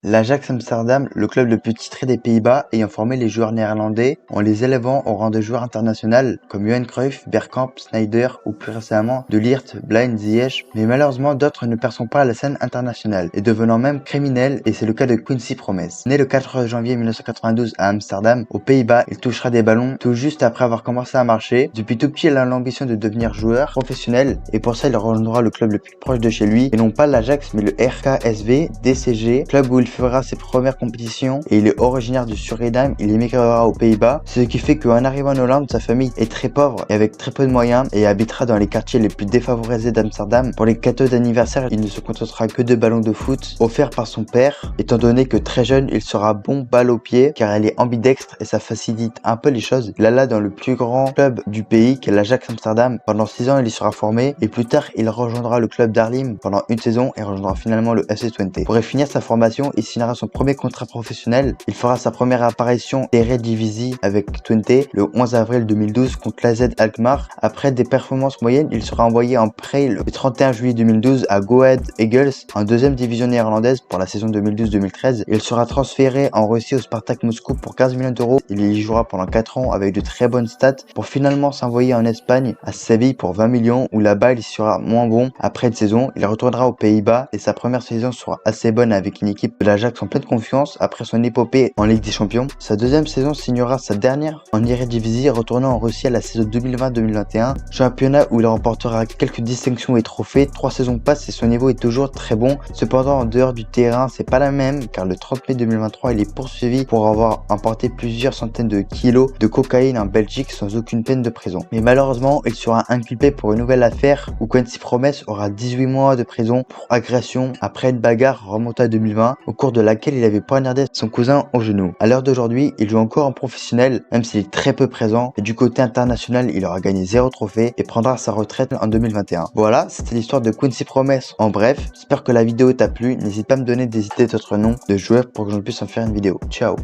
L'Ajax Amsterdam, le club le plus titré des Pays-Bas, ayant formé les joueurs néerlandais en les élevant au rang de joueurs internationaux comme Johan Cruyff, Bergkamp, Sneijder ou plus récemment De Ligt, Blind, Ziyech, mais malheureusement d'autres ne perçant pas à la scène internationale et devenant même criminels, et c'est le cas de Quincy Promes. Né le 4 janvier 1992 à Amsterdam, aux Pays-Bas, il touchera des ballons tout juste après avoir commencé à marcher. Depuis tout petit, il a l'ambition de devenir joueur professionnel et pour ça il rejoindra le club le plus proche de chez lui et non pas l'Ajax mais le RKSV DCG, club où il fera ses premières compétitions et il est originaire du Suriname. Il émigrera aux Pays-Bas, ce qui fait qu'en arrivant en Hollande, sa famille est très pauvre et avec très peu de moyens et habitera dans les quartiers les plus défavorisés d'Amsterdam. Pour les cadeaux d'anniversaire, il ne se contentera que de ballons de foot offerts par son père, étant donné que très jeune, il sera bon balle au pied car elle est ambidextre et ça facilite un peu les choses. Il alla dans le plus grand club du pays qu'est l'Ajax Amsterdam. Pendant 6 ans, il y sera formé et plus tard, il rejoindra le club d'Arlim pendant une saison et rejoindra finalement le FC Twente. Pour finir sa formation, il signera son premier contrat professionnel. Il fera sa première apparition Eredivisie avec Twente le 11 avril 2012 contre l'AZ Alkmaar. Après des performances moyennes, il sera envoyé en prêt le 31 juillet 2012 à Go Ahead Eagles en deuxième division néerlandaise pour la saison 2012-2013. Il sera transféré en Russie au Spartak Moscou pour 15 millions d'euros. Il y jouera pendant 4 ans avec de très bonnes stats pour finalement s'envoyer en Espagne à Séville pour 20 millions où là-bas il sera moins bon. Après une saison, il retournera aux Pays-Bas et sa première saison sera assez bonne avec une équipe de l'Ajax en pleine confiance après son épopée en Ligue des Champions. Sa deuxième saison signera sa dernière en Eredivisie, retournant en Russie à la saison 2020-2021, championnat où il remportera quelques distinctions et trophées. 3 saisons passent et son niveau est toujours très bon. Cependant, en dehors du terrain, c'est pas la même car le 30 mai 2023, il est poursuivi pour avoir emporté plusieurs centaines de kilos de cocaïne en Belgique sans aucune peine de prison. Mais malheureusement, il sera inculpé pour une nouvelle affaire où Quincy Promes aura 18 mois de prison pour agression après une bagarre remontée à 2020 au cours de laquelle il avait poignardé son cousin au genou. À l'heure d'aujourd'hui, il joue encore en professionnel, même s'il est très peu présent, et du côté international, il aura gagné 0 trophée et prendra sa retraite en 2021. Voilà, c'était l'histoire de Quincy Promes en bref. J'espère que la vidéo t'a plu, n'hésite pas à me donner des idées d'autres noms de joueurs pour que je puisse en faire une vidéo. Ciao.